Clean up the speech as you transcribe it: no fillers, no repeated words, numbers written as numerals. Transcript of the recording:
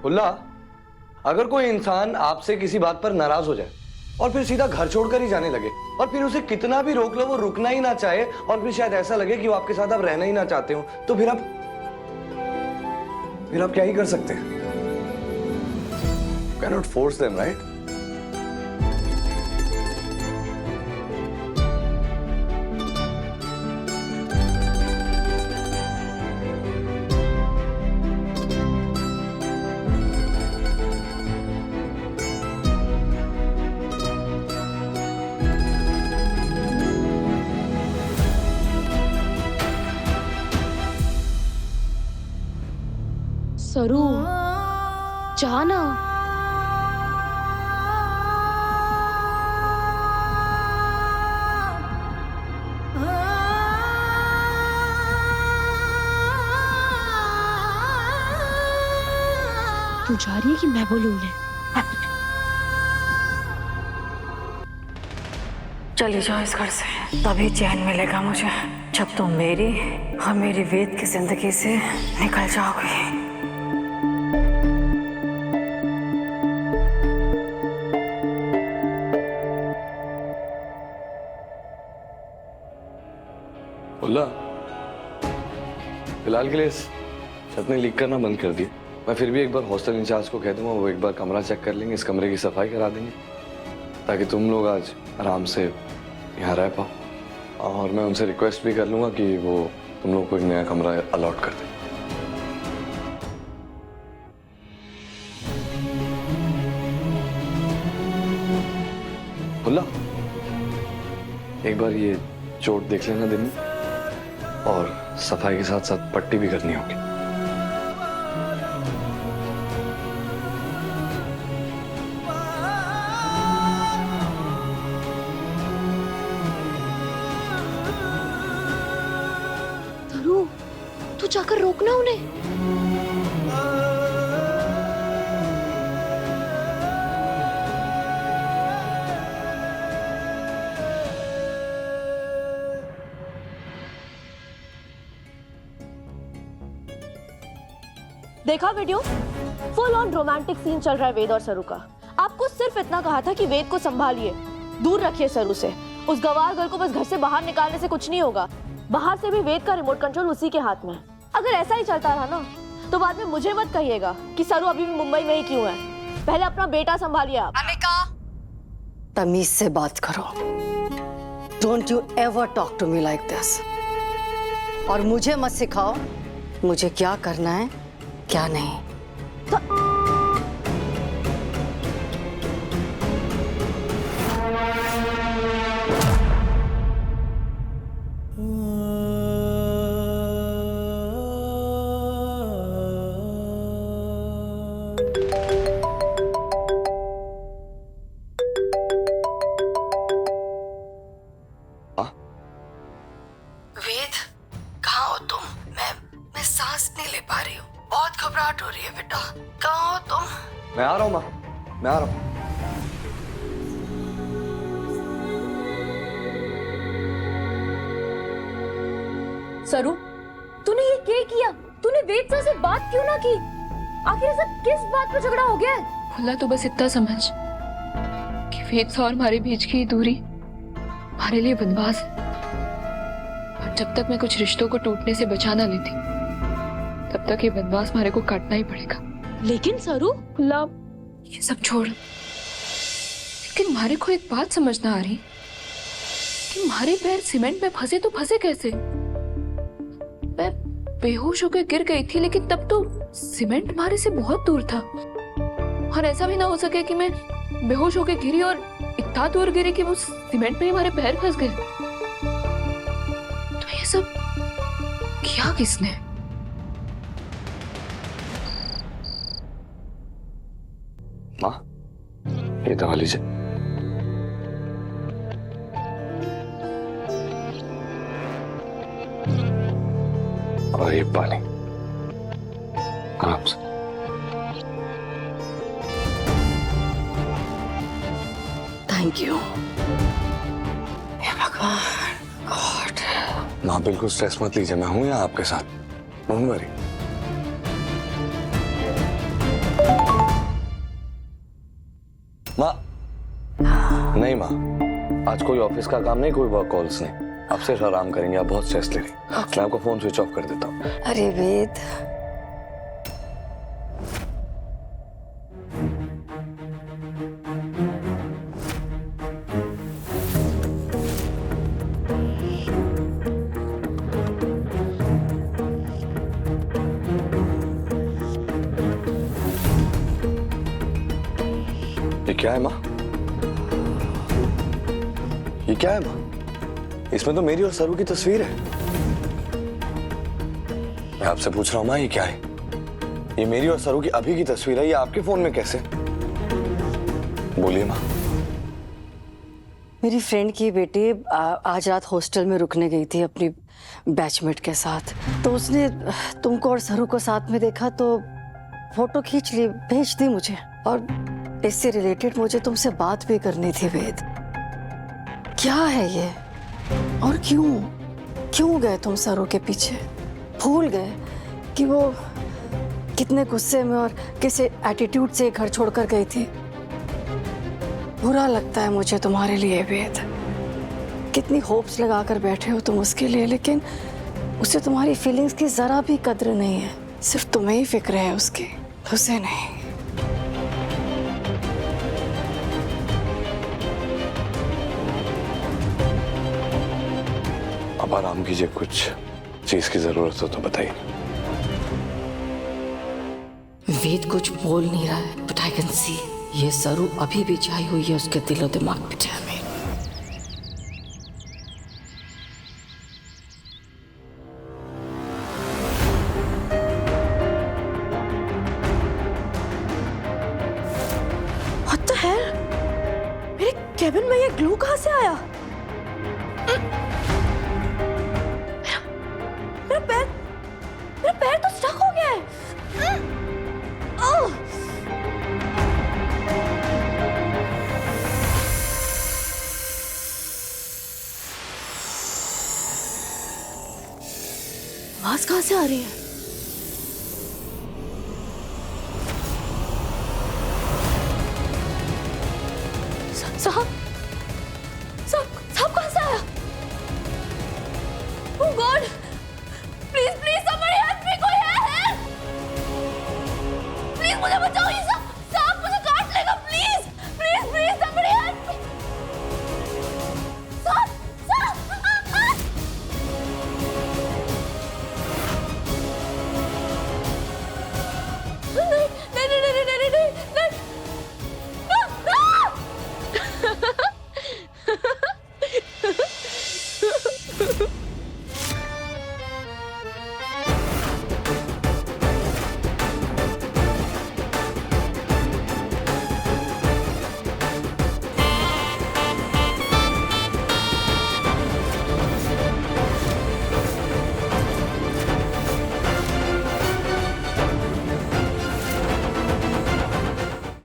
उल्ला, अगर कोई इंसान आपसे किसी बात पर नाराज हो जाए और फिर सीधा घर छोड़कर ही जाने लगे और फिर उसे कितना भी रोक लो वो रुकना ही ना चाहे और फिर शायद ऐसा लगे कि वो आपके साथ अब रहना ही ना चाहते हो, तो फिर आप क्या ही कर सकते हैं? Can not force them, right? सरू, जाना। तू जा रही है कि मैं बोलूं उन्हें? चली जाओ इस घर से, तभी चैन मिलेगा मुझे, जब तुम मेरी और मेरी वेद की जिंदगी से निकल जाओगी। उल्ला, फिलहाल के लिए छत ने लीक करना बंद कर दिया। मैं फिर भी एक बार हॉस्टल इंचार्ज को कह दूंगा, वो एक बार कमरा चेक कर लेंगे, इस कमरे की सफाई करा देंगे ताकि तुम लोग आज आराम से यहाँ रह पाओ। और मैं उनसे रिक्वेस्ट भी कर लूंगा कि वो तुम लोग को एक नया कमरा अलॉट कर दें। उल्ला, एक बार ये चोट देख लेना दिन में, और सफाई के साथ साथ पट्टी भी करनी होगी। सरू, तू जाकर रोकना उन्हें। देखा video? Full on romantic scene चल रहा है वेद और सरू का। आपको सिर्फ इतना कहा था कि वेद को संभालिए, दूर रखिए सरू से। उस गवार गर्ल को बस घर से बाहर निकालने से कुछ नहीं होगा। बाहर से भी वेद का रिमोट कंट्रोल उसी के हाथ में। अगर ऐसा ही चलता रहा ना, तो बाद में मुझे मत कहिएगा कि सरू अभी भी मुंबई में ही क्यों है। पहले अपना बेटा संभालिए आप। अमिका, तमीज से बात करो। Don't you ever talk to me like this. और मुझे मत सिखाओ मुझे क्या करना है क्या नहीं। वेद, कहाँ हो तुम? मैं सांस नहीं ले पा रही हूँ, बहुत घबराहट हो रही है बेटा। कहाँ हो तुम? मैं आ रहा हूँ माँ, मैं आ रहा हूँ। सरू, तूने ये क्या किया? तूने वेद से बात क्यों ना की? आखिर सब किस बात पर झगड़ा हो गया है? खुला तो बस इतना समझ कि वेद से और हमारे बीच की दूरी हमारे लिए बनवास है, और जब तक मैं कुछ रिश्तों को टूटने से बचा ना लेती, तब तक ये बनवास हमारे को काटना ही पड़ेगा। लेकिन सरू, खुला ये सब छोड़, लेकिन हमारे को एक बात समझ ना आ रही कि हमारे पैर सीमेंट में फंसे तो फंसे कैसे? मैं बेहोश होकर गिर गई थी, लेकिन तब तो सीमेंट हमारे से बहुत दूर था। और ऐसा भी ना हो सके कि मैं बेहोश होकर गिरी और इतना दूर गिरी कि वो सीमेंट में ही हमारे पैर फंस गए। तो ये सब किया किसने? माँ, ये दवा लीजिए। और ये पानी आराम से। Thank you. हे भगवान, गॉड। माँ बिल्कुल स्ट्रेस मत लीजिए, मैं हूं यहाँ आपके साथ, डोंट वरी। नहीं माँ, आज कोई ऑफिस का काम नहीं, कोई वर्क कॉल्स नहीं, आप सिर्फ आराम करेंगे। आप बहुत स्ट्रेस ले रही हैं। मैं आपको फोन स्विच ऑफ कर देता हूँ। अरे वेद, ये क्या है माँ? ये क्या है माँ? इसमें तो मेरी और सरू की तस्वीर है। मैं आपसे पूछ रहा हूँ माँ, ये क्या है? ये मेरी और सरू की अभी की तस्वीर है, ये आपके फोन में कैसे? बोलिए माँ। मेरी फ्रेंड की बेटी आज रात हॉस्टल में रुकने गई थी अपनी बैचमेट के साथ, तो उसने तुमको और सरू को साथ में देखा तो फोटो खींच ली, भेज दी मुझे। और इससे रिलेटेड मुझे तुमसे बात भी करनी थी वेद। क्या है ये और क्यों गए तुम सरू के पीछे? भूल गए कि वो कितने गुस्से में और किस एटीट्यूड से घर छोड़कर गई थी? बुरा लगता है मुझे तुम्हारे लिए वेद। कितनी होप्स लगाकर बैठे हो तुम उसके लिए, लेकिन उसे तुम्हारी फीलिंग्स की जरा भी कद्र नहीं है। सिर्फ तुम्हें ही फिक्र है उसकी, उसे नहीं। अब आराम कीजिए, कुछ चीज की जरूरत हो तो बताइए। वेद कुछ बोल नहीं रहा है, बट आई कैन सी ये सरू अभी भी छाई हुई है उसके दिलो दिमाग पे। में What the hell? मेरे केबिन में ये ग्लू कहाँ से आया? मेरा पैर तो स्टक हो गया है। ओह! आवाज कहाँ से आ रही है? साहब कहाँ से आया? Oh God! Please, somebody help me! कोई है? Please मुझे बचाओ, ये सांप मुझे काट लेगा। Please, somebody help me! सांप! नहीं!